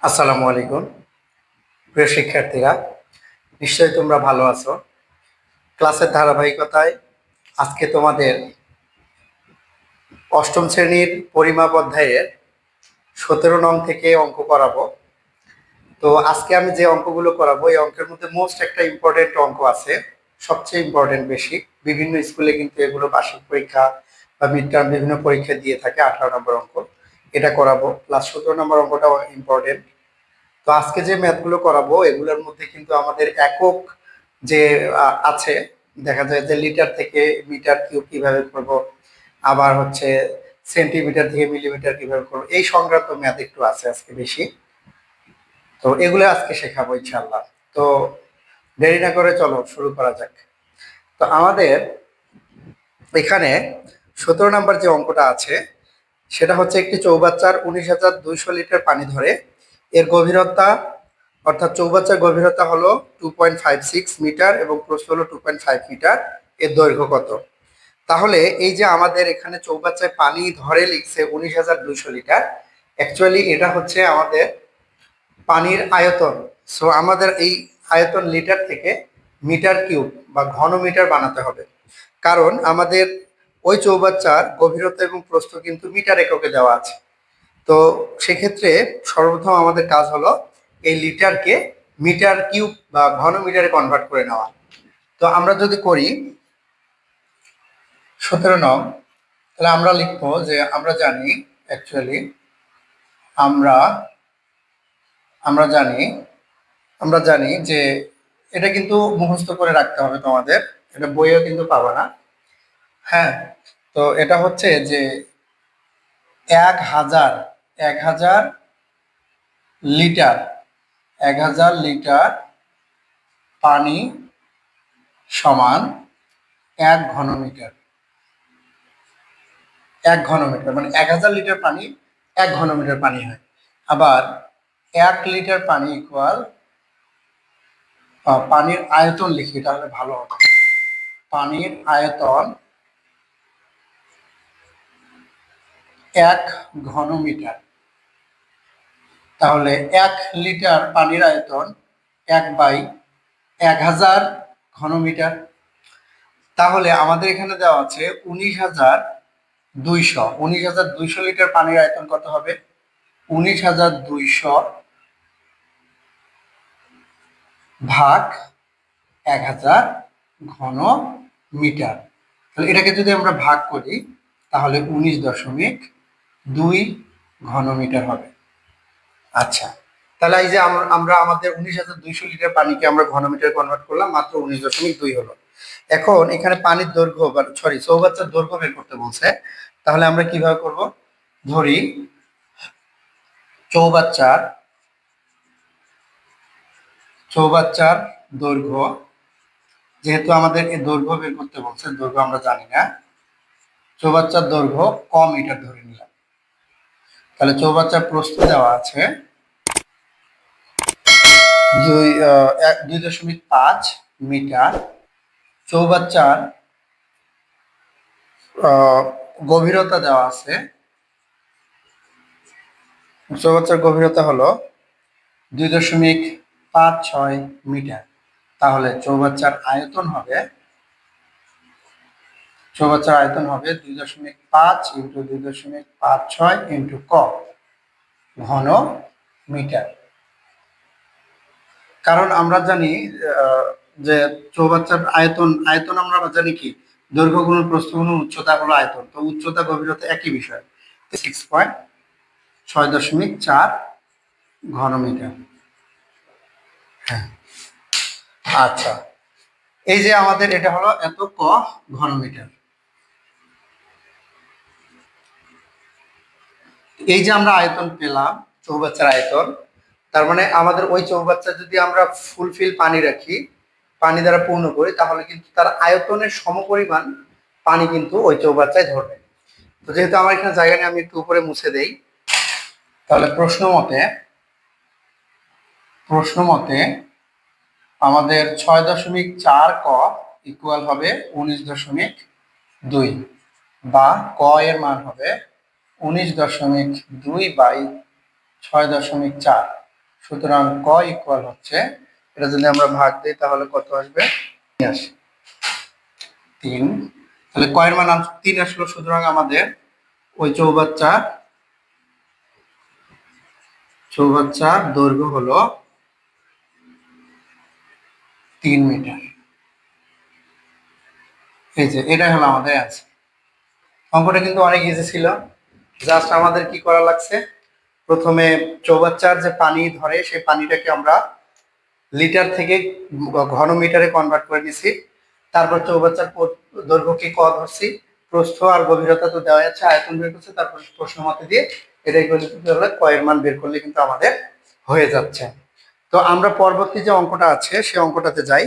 আসসালামু আলাইকুম প্রিয় শিক্ষার্থীরা, নিশ্চয়ই তোমরা ভালো আছো। ক্লাসের ধারাবাহিকতায় আজকে তোমাদের অষ্টম শ্রেণীর পরিমাপ অধ্যায়ের 17 নং থেকে অঙ্ক করাবো। তো আজকে আমি যে অঙ্কগুলো করাবো এই অঙ্কের মধ্যে মোস্ট একটা ইম্পর্টেন্ট অঙ্ক আছে, সবচেয়ে ইম্পর্টেন্ট বেশি। বিভিন্ন স্কুলে কিন্তু এগুলো বার্ষিক পরীক্ষা বা মিড টার্ম বিভিন্ন পরীক্ষা দিয়ে থাকে। 18 নম্বর অঙ্ক এটা করাবো, প্লাস 17 নম্বর অঙ্কটাও ইম্পর্টেন্ট। তো আজকে যে ম্যাথগুলো করাবো এগুলোর মধ্যে কিন্তু আমাদের একক যে আছে, দেখা যায় যে লিটার থেকে মিটার কিউব কিভাবে করব, আবার হচ্ছে সেন্টিমিটার থেকে মিলিমিটার কিভাবে করবো, এই সংক্রান্ত ম্যাথ একটু আছে আজকে বেশি। তো এগুলো আজকে শেখাবো ইনশাল্লাহ। তো দেরি না করে চলো শুরু করা যাক। তো আমাদের এখানে 17 নম্বর যে অঙ্কটা আছে সেটা হচ্ছে একটি চৌবাচ্চার 19,200 লিটার পানি ধরে, এর গভীরতা অর্থাৎ চৌবাচ্চার গভীরতা হলো 2.56 মিটার এবং প্রস্থ হলো 2.5 মিটার, এর দৈর্ঘ্য কত? তাহলে এই যে আমাদের এখানে চৌবাচ্চায় পানি ধরে লিখছে 19,200 লিটার, অ্যাকচুয়ালি এটা হচ্ছে আমাদের পানির আয়তন। সো আমাদের এই আয়তন লিটার থেকে মিটার কিউব বা ঘন মিটার বানাতে হবে, কারণ আমাদের ওই চৌবাচ্চার গভীরতা এবং প্রস্থ কিন্তু মিটার এককে দেওয়া আছে। তো সেক্ষেত্রে সর্বপ্রথম আমাদের কাজ হলো এই লিটারকে মিটার কিউব বা ঘন মিটারে কনভার্ট করে নেওয়া। তো আমরা যদি করি 17 নং, তাহলে আমরা লিখবো যে আমরা জানি অ্যাকচুয়ালি আমরা আমরা জানি আমরা জানি যে এটা কিন্তু মুখস্থ করে রাখতে হবে তোমাদের, এটা বইয়েও কিন্তু পাবা না। হ্যাঁ, তো এটা হচ্ছে যে 1,000 লিটার পানি সমান 1 ঘনমিটার। 1 ঘনমিটার মানে 1,000 লিটার পানি 1 ঘনমিটার পানি হয়। আবার 1 লিটার পানি ইকুয়াল, পানির আয়তন লিখি তাহলে ভালো হবে। পানির আয়তন 1 ঘনমিটার। তাহলে 1 লিটার পানির আয়তন 1/1000 ঘনমিটার। তাহলে আমাদের এখানে দেওয়া আছে 19,200 লিটার পানির আয়তন কত হবে? 19,200 ভাগ 1,000 ঘন মিটার। তাহলে এটাকে যদি আমরা ভাগ করি তাহলে 19.2 ঘনমিটার হবে। আচ্ছা, তাহলে এই যে আমরা আমাদের 19,200 লিটার পানিকে আমরা ঘনমিটার কনভার্ট করলাম, মাত্র 19.2 হলো। এখন এখানে পানির দৈর্ঘ্য বা সরি চৌবাচ্চার দৈর্ঘ্য বের করতে বলছে। তাহলে আমরা কিভাবে করব? ধরি চৌবাচ্চার দৈর্ঘ্য, যেহেতু আমাদের এই দৈর্ঘ্য বের করতে বলছে, দৈর্ঘ্য আমরা জানি না, চৌবাচ্চার দৈর্ঘ্য মিটার ধরে নিলাম। তাহলে চৌবাচ্চার প্রস্থ দেওয়া আছে 2.5 মিটার। চৌবাচ্চার গভীরতা দেওয়া আছে, চৌবাচ্চার গভীরতা হলো 2.56 মিটার। তাহলে চৌবাচ্চার আয়তন হবে 2.5 ইন্টু 2.56 ইন্টু ঘন মিটার। কারণ আমরা জানি যে চৌবাচ্চার আয়তন আমরা জানি কি, দৈর্ঘ্য গুণ প্রস্থ গুণ উচ্চতা হলো আয়তন। তো উচ্চতা গভীরতা একই বিষয়, 6.4 ঘনমিটার। হ্যাঁ, আচ্ছা, এই যে আমাদের এটা হলো এত ঘনমিটার। এই যে আমরা আয়তন পেলাম, চৌবাচ্চার আয়তন, তার মানে আমাদের ওই চৌবাচ্চা যদি আমরা ফুলফিল পানি রাখি, পানি দ্বারা পূর্ণ করি, তাহলে কিন্তু তার আয়তনের সমপরিমাণ পানি কিন্তু ওই চৌবাচ্চায় ধরবে। তো যেহেতু আমার এখানে জায়গা নেই, আমি একটু উপরে মুছে দেই। তাহলে প্রশ্ন মতে আমাদের 6.4 ইকুয়াল হবে 19.2, বা এর মান হবে 19.2 বাই 6.4। সুতরাং ক ইকুয়াল হচ্ছে, এটা যদি আমরা ভাগ দিই তাহলে কত আসবে, 3। তাহলে ক এর মান 3 আসলো। সুতরাং আমাদের ওই চৌবাচ্চার দৈর্ঘ্য হলো 3 মিটার। এই যে এটা হলো আমাদের অ্যান্সার। অঙ্কটা কিন্তু অনেক ইজি ছিল। জাস্ট আমাদের কি করা লাগছে, প্রথমে চৌবাচ্চার যে পানি ধরে সেই পানিটাকে আমরা লিটার থেকে ঘন মিটারে কনভার্ট করে নিছি। তারপর চৌবাচ্চার দৈর্ঘ্যকে ক ধরছি, প্রস্থ আর গভীরতা তো দেওয়া আছে, আয়তন বের করছে, তারপর প্রশ্ন মতে দিয়ে এটাই করে দিতে হলে ক এর মান বের করলে কিন্তু আমাদের হয়ে যাচ্ছে। তো আমরা পরবর্তী যে অঙ্কটা আছে সেই অঙ্কটাতে যাই।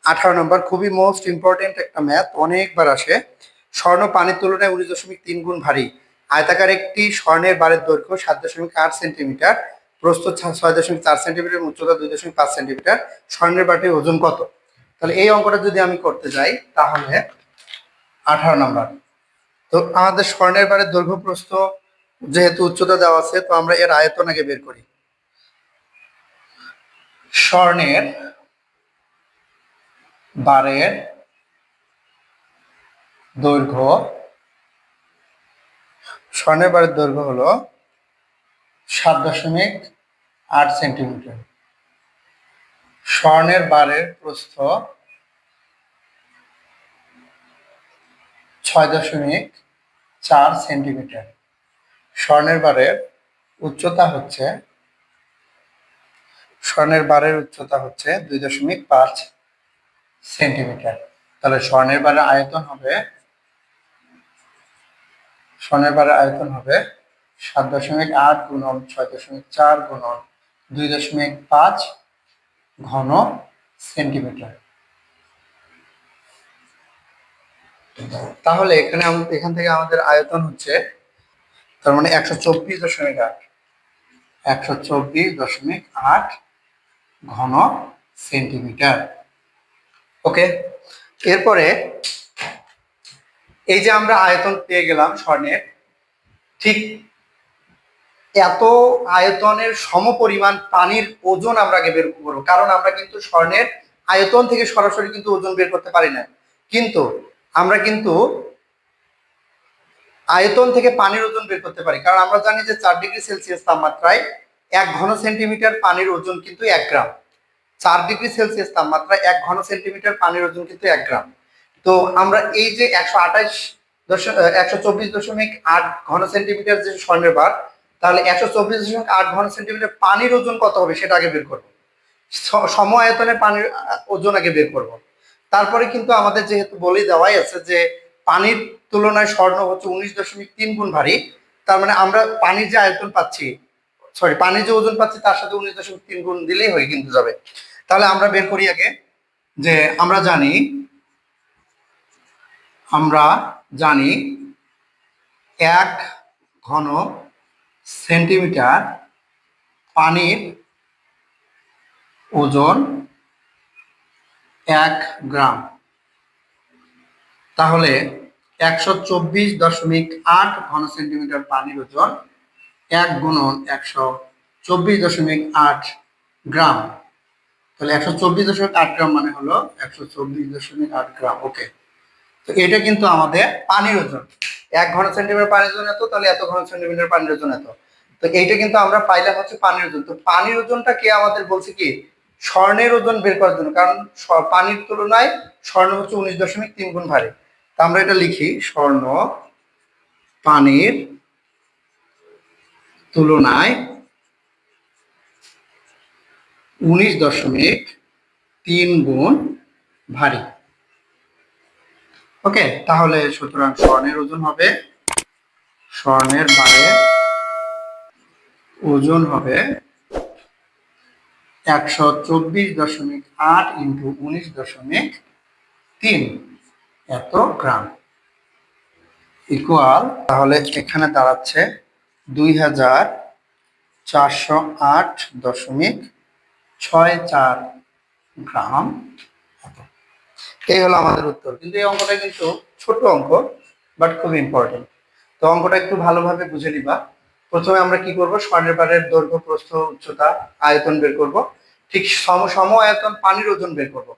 18 নম্বর, খুবই মোস্ট ইম্পর্টেন্ট একটা ম্যাথ, অনেকবার আসে। স্বর্ণ পানির তুলনায় 19.3 গুণ ভারী। আয়তাকার একটি স্বর্ণের বারের দৈর্ঘ্য 7.8 সেন্টিমিটার, প্রস্থ 6.4 সেন্টিমিটার, উচ্চতা 2.5 সেন্টিমিটার। স্বর্ণের বাটির ওজন কত? তাহলে এই অঙ্কটা যদি আমি করতে যাই তাহলে 18 নম্বর, তো আমাদের স্বর্ণের বারের দৈর্ঘ্য প্রস্থ যেহেতু উচ্চতা দেওয়া আছে, তো আমরা এর আয়তন আগে বের করি। স্বর্ণের বারের দৈর্ঘ্য, স্বর্ণের বারের দৈর্ঘ্য হলো 7.8 সেন্টিমিটার। স্বর্ণের বারের প্রস্থ 6.4 সেন্টিমিটার। স্বর্ণের বারের উচ্চতা হচ্ছে, 2.5 সেন্টিমিটার। তাহলে স্বর্ণের বারের আয়তন হবে 7.8 গুণন 6.4 গুণন 2.5 ঘন সেন্টিমিটার। তাহলে এখান থেকে আমাদের আয়তন হচ্ছে, তার মানে 124.8 ঘন সেন্টিমিটার। ওকে, এরপরে এই যে আমরা আয়তন পেয়ে গেলাম স্বর্ণের, ঠিক এত আয়তনের সমপরিমাণ পানির ওজন আমরা আগে বের করবো, কারণ আমরা কিন্তু স্বর্ণের আয়তন থেকে সরাসরি কিন্তু ওজন বের করতে পারি না, কিন্তু আমরা কিন্তু আয়তন থেকে পানির ওজন বের করতে পারি। কারণ আমরা জানি যে 4 ডিগ্রি সেলসিয়াস তাপমাত্রায় 1 ঘন সেন্টিমিটার পানির ওজন কিন্তু 1 গ্রাম। 4 ডিগ্রি সেলসিয়াস তাপমাত্রায় 1 ঘন সেন্টিমিটার পানির ওজন কিন্তু 1 গ্রাম। তো আমরা এই যে 124.8 ঘন সেন্টিমিটার যে স্বর্ণের বার, তাহলে 124.8 ঘন সেন্টিমিটার পানির ওজন কত হবে সেটা আগে বের করবো। সম আয়তনে পানির ওজন আগে বের করব। তারপরে কিন্তু আমাদের যেহেতু বলেই দেওয়াই আছে যে পানির তুলনায় স্বর্ণ হচ্ছে 19.3 গুণ ভারী, তার মানে আমরা পানির যে আয়তন পাচ্ছি, পানির যে ওজন পাচ্ছি তার সাথে 19.3 গুণ দিলেই হয়ে কিন্তু যাবে। তাহলে আমরা বের করি আগে যে আমরা জানি 1 ঘন সেন্টিমিটার পানির ওজন 1 গ্রাম। তাহলে 124.8 ঘন সেন্টিমিটার পানির ওজন 1 গুণন 124.8 গ্রাম। তাহলে 124.8 গ্রাম মানে হলো 124.8 গ্রাম। ওকে, তো এটা কিন্তু আমাদের পানির ওজন। 1 ঘন সেন্টিমিটার পানির ওজন এত, তাহলে এত ঘন সেন্টিমিটার পানির ওজন এত। তো এইটা কিন্তু আমরা পাইলাম হচ্ছে পানির ওজন। তো পানির ওজনটা কে আমাদের বলছে কি, স্বর্ণের ওজন বের করার জন্য, কারণ পানির তুলনায় স্বর্ণ হচ্ছে 19.3 গুণ ভারী। তা আমরা এটা লিখি, স্বর্ণ পানির তুলনায় 19.3 গুণ ভারী। ওকে, তাহলে সুতরাং স্বর্ণের ওজন হবে, স্বর্ণের বারের ওজন হবে 124.8 ইন্টু 19.3 এত গ্রাম ইকুয়াল, তাহলে এখানে দাঁড়াচ্ছে 2408.64 গ্রাম। এই হলো আমাদের উত্তর। কিন্তু এই অঙ্কটা কিন্তু ছোট অঙ্ক, বাট খুব ইম্পর্টেন্ট। তো অঙ্কটা একটু ভালোভাবে বুঝে নিবা। প্রথমে আমরা কি করব, স্বর্ণের বারের দৈর্ঘ্য, প্রস্থ, উচ্চতা, আয়তন বের করব। ঠিক সম আয়তন পানির ওজন বের করব।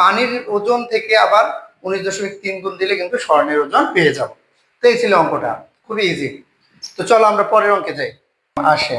পানির ওজন থেকে আবার 19.3 গুণ দিলে কিন্তু স্বর্ণের ওজন পেয়ে যাব। তো এই ছিল অঙ্কটা, খুবই ইজি। তো চলো আমরা পরের অঙ্কে যাই। আসে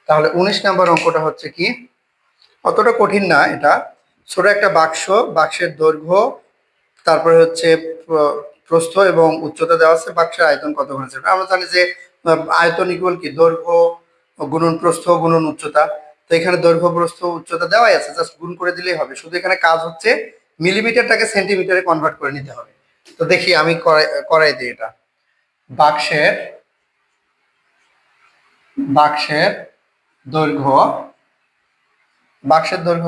তাহলে 19 নম্বর অঙ্কটা হচ্ছে কি, অতটা কঠিন না এটা। ছোট একটা বাক্স, বাক্সের দৈর্ঘ্য, তারপরে হচ্ছে প্রস্থ এবং উচ্চতা দেওয়া আছে, বাক্সের আয়তন কত হয়েছে। আমরা জানি যে আয়তন ইকুয়াল কি, দৈর্ঘ্য গুণন প্রস্থ গুণন উচ্চতা। তো এখানে দৈর্ঘ্য প্রস্থ উচ্চতা দেওয়াই আছে, জাস্ট গুণ করে দিলেই হবে। শুধু এখানে কাজ হচ্ছে মিলিমিটারটাকে সেন্টিমিটারে কনভার্ট করে নিতে হবে। তো দেখি আমি করাই দিই এটা। বাক্সের বাক্সের দৈর্ঘ্য,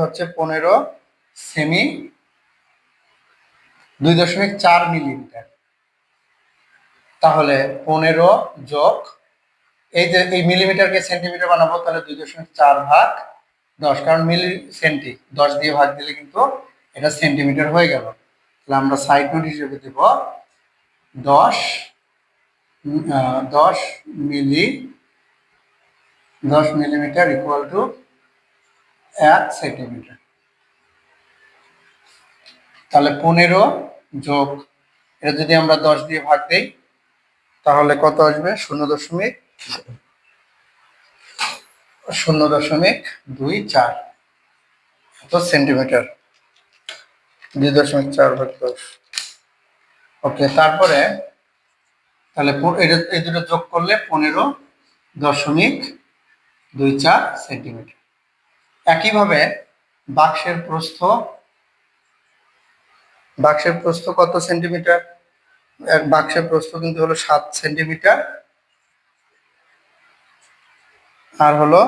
হচ্ছে 15 সেমি 2.4 মিলিমিটার। তাহলে 15 যোগ এই যে এই মিলিমিটারকে সেন্টিমিটার বানাবো, তাহলে 2.4 ভাগ 10, কারণ মিলি সেন্টি 10 দিয়ে ভাগ দিলে কিন্তু এটা সেন্টিমিটার হয়ে গেল। তাহলে আমরা সাইড নোট হিসেবে দেব 10 মিলিমিটার ইকুয়াল টু 1 সেন্টিমিটার। তাহলে 15 যোগ এটা যদি আমরা 10 দিয়ে ভাগ দেই তাহলে কত আসবে, 0.24 সেন্টিমিটার, 2.4 ভাগ 10। ওকে, তারপরে তাহলে এই দুটো যোগ করলে 15.24 সেন্টিমিটার। একইভাবে বাক্সের প্রস্থ কত সেন্টিমিটার, বাক্সের প্রস্থ কিন্তু হলো 7 সেন্টিমিটার, আর হলো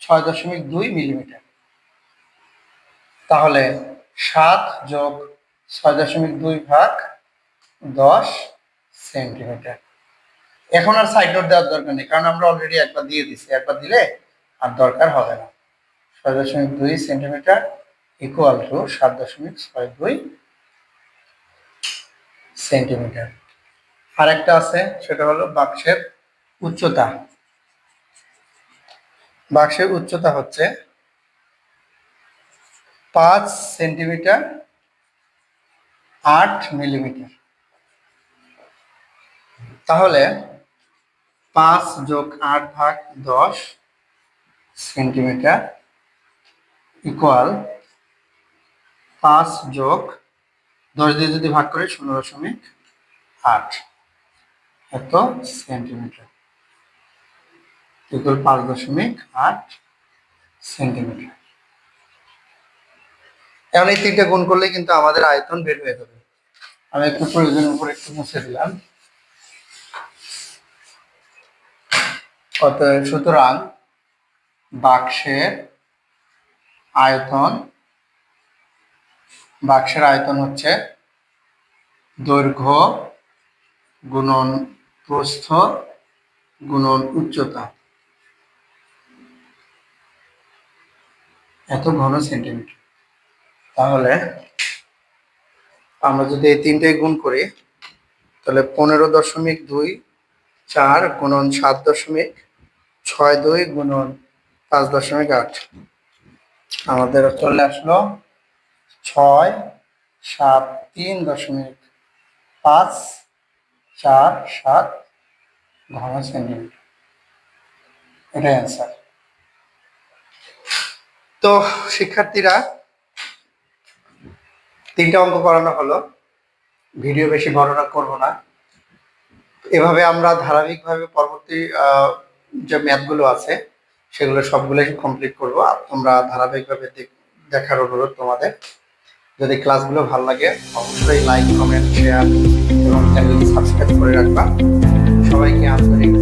6.2 মিলিমিটার। তাহলে 7 যোগ 6.2 ভাগ 10 সেন্টিমিটার। এখন আর সাইড নোট দেওয়ার দরকার নেই, কারণ আমরা অলরেডি একবার দিয়ে দিছি, একবার দিলে আর দরকার হবে না। 6.2 সেন্টিমিটার ইকুয়াল টু 7.62 সেন্টিমিটার। আর একটা আছে, সেটা হলো বাক্সের উচ্চতা। বাক্সের উচ্চতা হচ্ছে 5 সেন্টিমিটার 8 মিলিমিটার। তাহলে 5 যোগ 8 ভাগ 10 সেন্টিমিটার ইকুয়াল 5 যোগ 10 দিয়ে যদি ভাগ করি 0.8 এত সেন্টিমিটার ইকুয়াল 5.8 সেন্টিমিটার। এখন এই তিনটা গুণ করলে কিন্তু আমাদের আয়তন বের হয়ে যাবে। আমি একটু প্রয়োজনের উপর একটু মুছে দিলাম। সুতরাং বাক্সের আয়তন হচ্ছে দৈর্ঘ্য গুণন প্রস্থ গুণন উচ্চতা, এত ঘন সেন্টিমিটার। তাহলে আমরা যদি এই তিনটাই গুণ করি তাহলে 15.24 গুণন 7.62 গুণন 5.8 আমাদের চলে আসলো 673.547 ঘন সেন্টিমিটার। এটাই অ্যান্সার। তো শিক্ষার্থীরা, তিনটা অঙ্ক করানো হলো, ভিডিও বেশি বড় করব না। এভাবে আমরা ধারাবাহিকভাবে পরবর্তী যে ম্যাথগুলো আছে সেগুলো সবগুলোই কমপ্লিট করব। তোমরা ধারাবাহিকভাবে দেখার অনুরোধ তোমাদের। যদি ক্লাসগুলো ভালো লাগে অবশ্যই লাইক, কমেন্ট, শেয়ার এবং চ্যানেলটি সাবস্ক্রাইব করে রাখবা। সবাইকে আন্তরিক